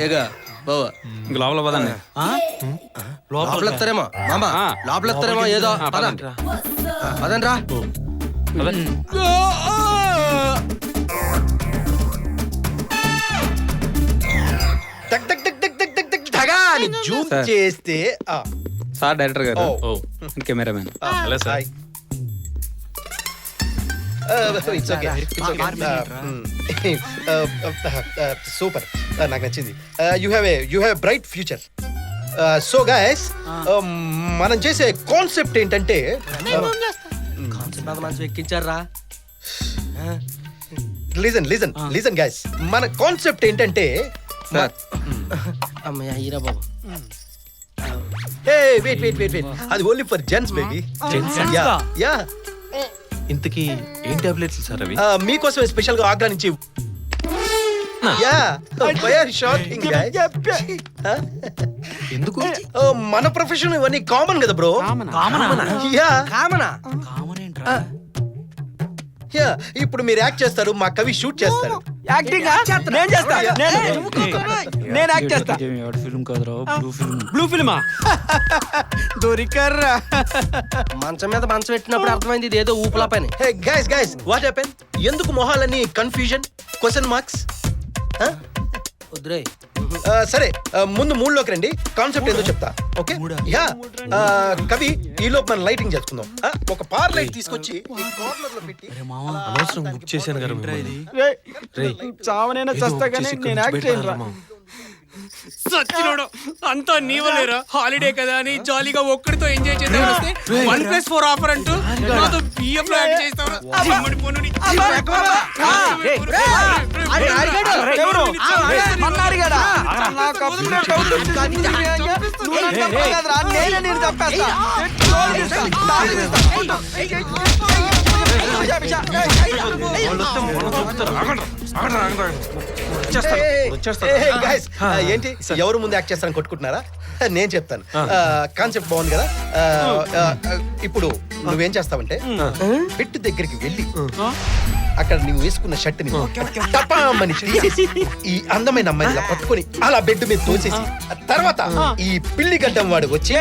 ఏగా బావా ఇంక లోపల పదండి. లోపల ఎత్తారేమో మామ లోపల ఎత్తారేమో ఏదో పదండి రా. జూమ్ చేస్తే సార్ డైరెక్టర్ గారు, కెమెరామెన్. Hello sir. సూపర్, నాకు నచ్చింది. You have bright future. So guys, మనం చేసే కాన్సెప్ట్ ఏంటంటే మనసు ఎక్కించారా. లిజన్ గైస్, మన కాన్సెప్ట్ ఏంటంటే అమ్మయ్య హీరా బాబు. వెయిట్, అది only for gents baby. Yeah, ఇంతకీ ఏం టాబ్లెట్స్ సార్ అవి? మీకోసం స్పెషల్ గా ఆగ్రా నుంచి. ఎందుకు? మన ప్రొఫెషన్ ఇవన్నీ కామన్ కదా బ్రో. ఇప్పుడు మీరు యాక్ట్ చేస్తారు, మా కవి షూట్ చేస్తాడు. బ్లూ ఫిల్మా దొరికర్రా. మంచం మీద మంచం పెట్టినప్పుడు అర్థమైంది ఇది ఏదో ఊపులా పని. Guys what happen? ఎందుకు మొహాలన్నీ కన్ఫ్యూజన్, క్వశ్చన్ మార్క్స్? వద్దురే. సరే, ముందు మూడ్లోకి రండి. కాన్సెప్ట్ ఏదో చెప్తా. ఓకే, యా కవి, ఈలోపు మనం లైటింగ్ చేసుకుందాం. ఒక పార్ లైట్ తీసుకొచ్చి కార్నర్ లో పెట్టి. అనవసరం బుక్ చేశాను కదా. చావనైనా చస్తా కానీ నేను యాక్ట్ చేయనురా. సచ్చినోడు అంతా నీవలేరా. హాలిడే కదా అని జాలీగా ఒక్కడితో ఎంజాయ్ చేద్దాం వస్తే 1+4 ఆఫర్ అంటూ నాతో బిఎఫ్ లో యాడ్ చేస్తావరా? అమ్మడి పోనుని ఏంటి ఎవరు ముందు యాక్ట్ చేస్తారని కొట్టుకుంటున్నారా? నేను చెప్తాను. కాన్సెప్ట్ బాగుంది కదా. ఇప్పుడు నువ్వేం చేస్తావంటే బెడ్ దగ్గరికి వెళ్ళి అక్కడ నువ్వు వేసుకున్న షర్ట్ ని తప్పమని తీసేసి ఈ అందమైన అమ్మాయిని పట్టుకొని అలా బెడ్ మీద తోసేసి తర్వాత ఈ పిల్లి గడ్డం వాడు వచ్చి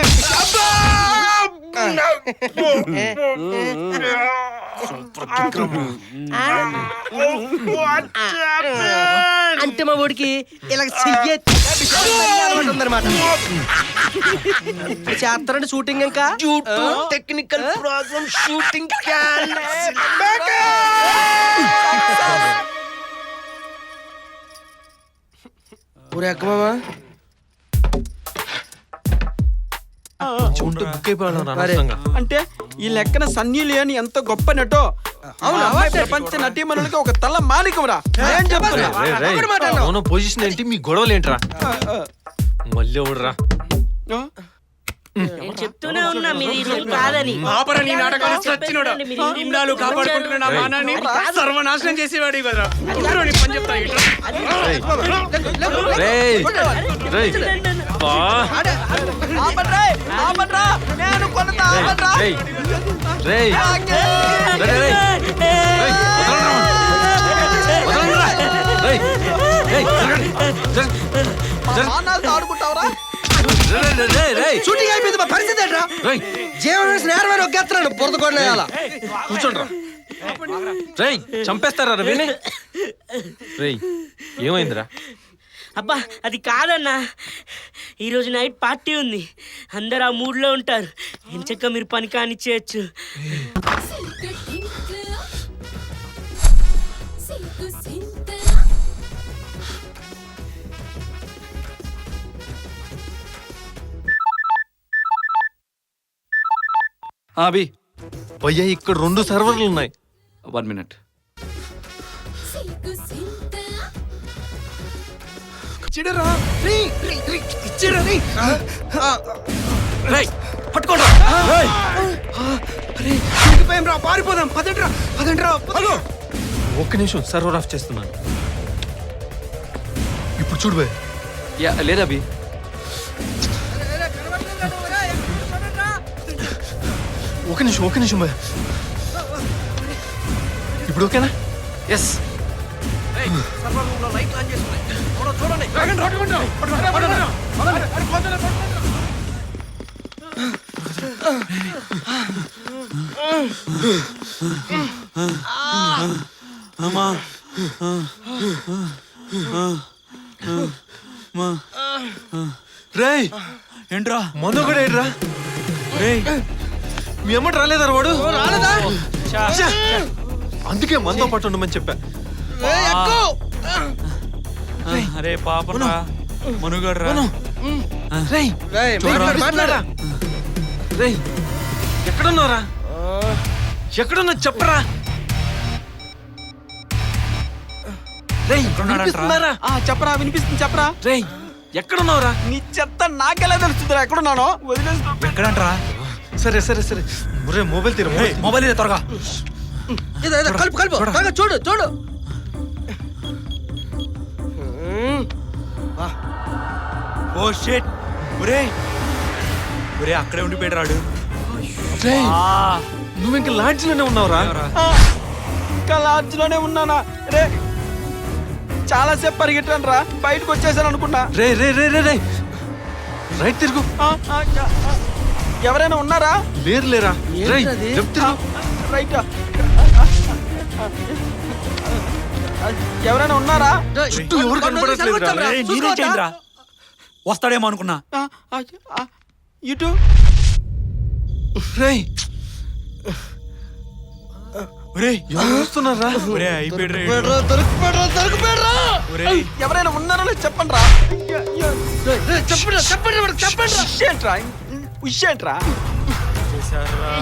అంటే మా ఊడికి ఇలా చెయ్యన్నమాట. చేస్తారండి షూటింగ్. ఇంకా టెక్నికల్ ప్రాబ్లం, షూటింగ్ ఊరే ఎక్కమామా. అంటే ఈ లెక్కన సన్నీ లియోని ఎంత గొప్ప నటో. అవును, ప్రపంచ నటీమణులకి ఒక తల మాలికం రా. ఏం చెప్తున్నా? పొజిషన్ ఏంటి, మీ గొడవలు ఏంట్రా? మళ్ళీ ఎవడురా? నేను చెప్తూనే ఉన్నా మీరు ఈ రూల్ కాదని. ఆపరని నాటకాలు సచ్చినోడా. ఇన్నాళ్ళు కాపాడుకుంటున్న నా మానాన్ని సర్వనాశనం చేసేవాడు కదా. పని చెప్తా. ఆడుకుంటావరా? షూటింగ్ అయిపోయింది. మా పరిస్థితి ఏంట్రా? జీవన నేరమైన ఒకేస్తున్నాడు బురదకొండ. కూర్చోండ్రా. రేయ్ చంపేస్తారా రవిని? రేయ్ ఏమైందిరా? అబ్బా అది కాదన్నా, ఈరోజు నైట్ పార్టీ ఉంది. అందరు ఆ మూడ్లో ఉంటారు. ఎంచక్క మీరు పని కానిచ్చేయచ్చు. అభి భయ్యా, ఇక్కడ 2 సర్వర్లు ఉన్నాయి. 1 minute. పట్టుకోండి. పారిపోదాం. పదండ్రా. ఒక్క నిమిషం, సర్వర్ ఆఫ్ చేస్తున్నాను. ఇప్పుడు చూడు భయ్. లేదా అభి, ఒక నిమిషం భయ్. ఇప్పుడు ఓకేనా? ఎస్. చూడండి. రేయ్ ఏంట్రా మందు కూడా ఏంట్రా రేయ్ మీ అమ్మటి రాలేదా వాడు రాలేదా? ఛ! అందుకే మనతో పాటు ఉండమని చెప్పా అరే పాపరా మనుగడ్రా రేయ్ రేయ్, మాట్లాడరా. రేయ్ ఎక్కడున్నారా ఎక్కడున్నా చెప్పరా రేయ్ వినిపిస్తున్నారా? చెప్పరా వినిపిస్తుంది చెప్పరా. రేయ్ ఎక్కడున్నావురా నీ చెత్త నాకెలా తెలుస్తుందిరా ఎక్కడున్నానో వదిలేసి ఎక్కడంటరా సరే సరే సరే రే మొబైల్ తీరు మొబైల్ ఇదే త్వరగా ఇదో ఇదో కలుపు కలుపు త్వరగా చూడు చూడు. ఓ షిట్ ఒరే ఒరే అక్కడే ఉండిపోయాడు రాడు రేయ్ నువ్వు ఇంకా లాడ్జ్లోనే ఉన్నావురా ఇంకా లాడ్జ్లోనే ఉన్నానా రే చాలా సేపు పరిగెట్టాను రా బయటకు వచ్చేసాను అనుకున్నా. రే రే రే రే రే రైట్ తిరుగు ఎవరైనా ఉన్నారా? లేరు లేరా రేయ్ ఏంటది? లెఫ్ట్ తిరుగు రైట్ ఎవరైనా ఉన్నారా? చుట్టూ ఎవరు కనపడట్లేదురా ఏయ్, నేనే చేయండిరా వస్తాడేమో అనుకున్నా ఇటు రేయ్ ఒరే ఎవరు వస్తున్నారా ఒరే అయిపోయాడు రా పెడ్రా, దొరికిపోయాడ్రా, దొరికిపోయాడ్రా. ఒరే ఎవరైనా ఉన్నారో లేదు చెప్పండి రా. రేయ్, రేయ్, చెప్పండి చెప్పండి వాడికి, చెప్పండి రా. ఉషేంట్రా ఉషేంట్రా చేశారా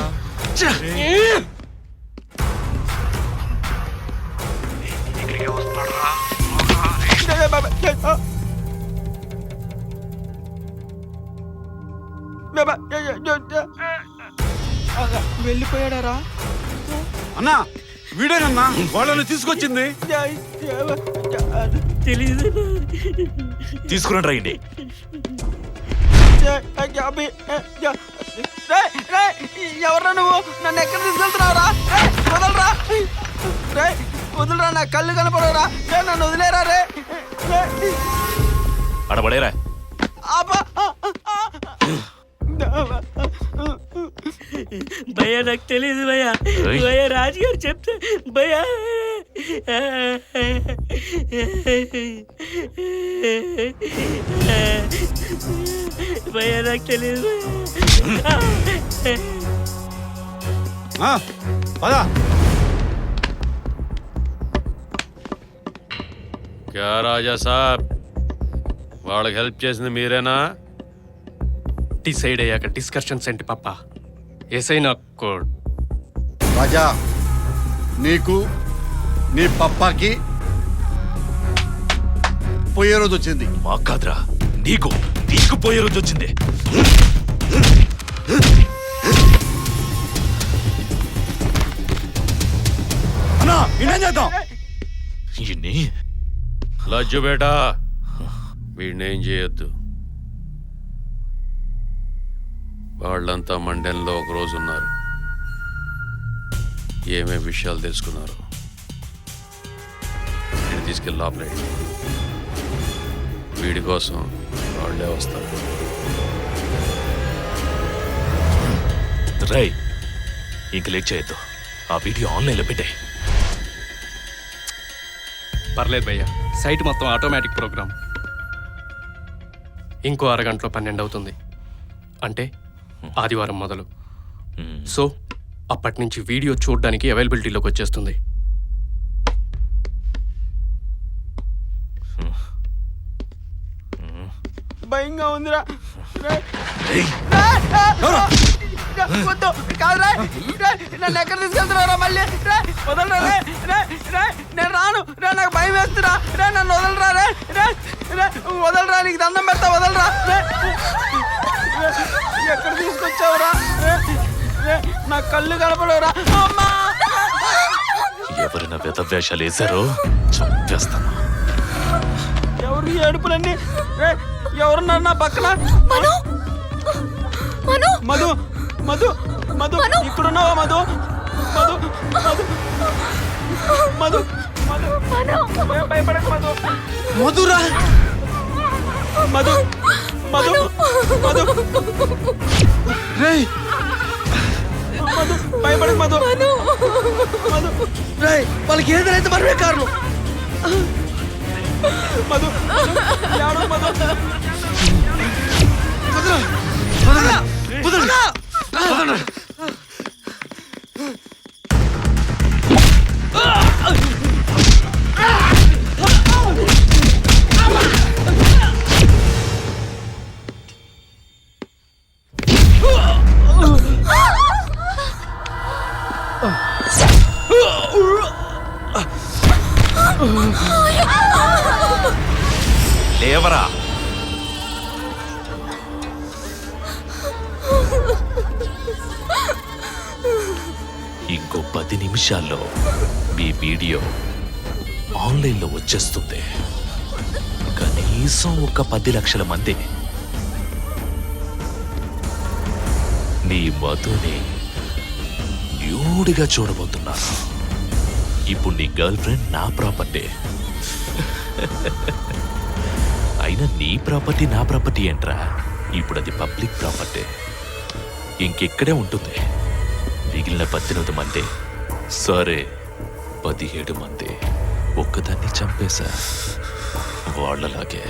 వెళ్ళిపోయాడారా? అన్నా వీడేనన్నా వాళ్ళని తీసుకొచ్చింది తెలీదు. తీసుకురండి రండి ఎవరా నువ్వు? నన్ను ఎక్కడ తీసుకెళ్తున్నావురా? వదలరా వదలరా, నా కళ్ళు కనపడరా, నన్ను వదిలేరా రే. అడబడేరా భయ్య నాకు తెలియదు భయ్య. భయ్య రాజుగారు చెప్తే భయ్య. భయ్య నాకు తెలియదు పదా క్యా రాజా సాబ్ వాళ్ళకి హెల్ప్ చేసింది మీరేనా? డిసైడ్ అయ్యాక డిస్కషన్స్ ఏంటి పాప ఎస్ఐ నాకు రాజా నీకు నీ పప్పాకి పోయే రోజు వచ్చింది. మాకు కాదురా నీకు నీకు పోయే రోజు వచ్చింది. అన్నా ఇన్నేం చేద్దాం ఇన్ని లజ్జు బేటా వీడినేం చేయొద్దు. వాళ్ళంతా మండెన్లో ఒక రోజు ఉన్నారు. ఏమేం విషయాలు తెలుసుకున్నారు వీడిని తీసుకెళ్ళి లోపలేయండి. వీడి కోసం వాళ్ళే వస్తారు. రై ఇంక లేట్ చేయొద్దు. ఆ వీడియో ఆన్లైన్లో పెట్టే. పర్లేదు భయ్య సైట్ మొత్తం ఆటోమేటిక్ ప్రోగ్రామ్. ఇంకో అరగంటలో 12 అవుతుంది అంటే ఆదివారం మొదలు. సో అప్పటి నుంచి వీడియో చూడడానికి అవైలబిలిటీలోకి వచ్చేస్తుంది. భయంగా ఉందిరా. వద్దు కాదురా, నన్ను ఎక్కడ తీసుకెళ్తున్నారా మళ్ళీ? వదలరా రే, నేను రాను రే, నాకు భయం వేస్తురా రే, నన్ను వదలరా రే, వదలరా, నీకు దండం పెడతా వదలరా రే. ఎక్కడ తీసుకొచ్చావురా? నా కళ్ళు కనపడవురా. అమ్మా ఎవరైనా వెతవేషాలు వేశారో చంపేస్తాను. ఎవరు ఏడుపులన్నీ? ఎవరున్నారు నా పక్కన? మధు మధు మధు ఇక్కడున్నావా మధు? మధు మధు మధు మధు భయపడకు మధు. మధురా మధు మధు మధు రేయ్ మధు భయపడకు మధు మధు రేయ్ వాళ్ళకి ఏదైతే మనమే కారణం. మధు ఏడవకు మధు లేవరా. ఇంకో 10 నిమిషాల్లో మీ వీడియో ఆన్లైన్లో వచ్చేస్తుంది. కనీసం ఒక 10 లక్షల మంది నీ మధుని న్యూడ్గా చూడబోతున్నారు. ఇప్పుడు నీ గర్ల్ ఫ్రెండ్ నా ప్రాపర్టీ. అయినా నీ ప్రాపర్టీ నా ప్రాపర్టీ ఏంట్రా? ఇప్పుడు అది పబ్లిక్ ప్రాపర్టీ. ఇంకెక్కడే ఉంటుంది. మిగిలిన 18 మంది, సరే 17 మంది ఒక్కదాన్ని చంపేశా. వాళ్ళలాగే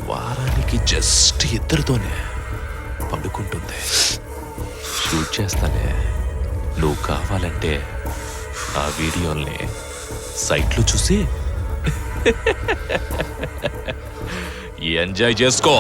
వారానికి జస్ట్ 2తోనే పడుకుంటుంది. షూట్ చేస్తానే. నువ్వు కావాలంటే ఆ వీడియోల్ని సైట్లో చూసి ఎంజాయ్ చేసుకో.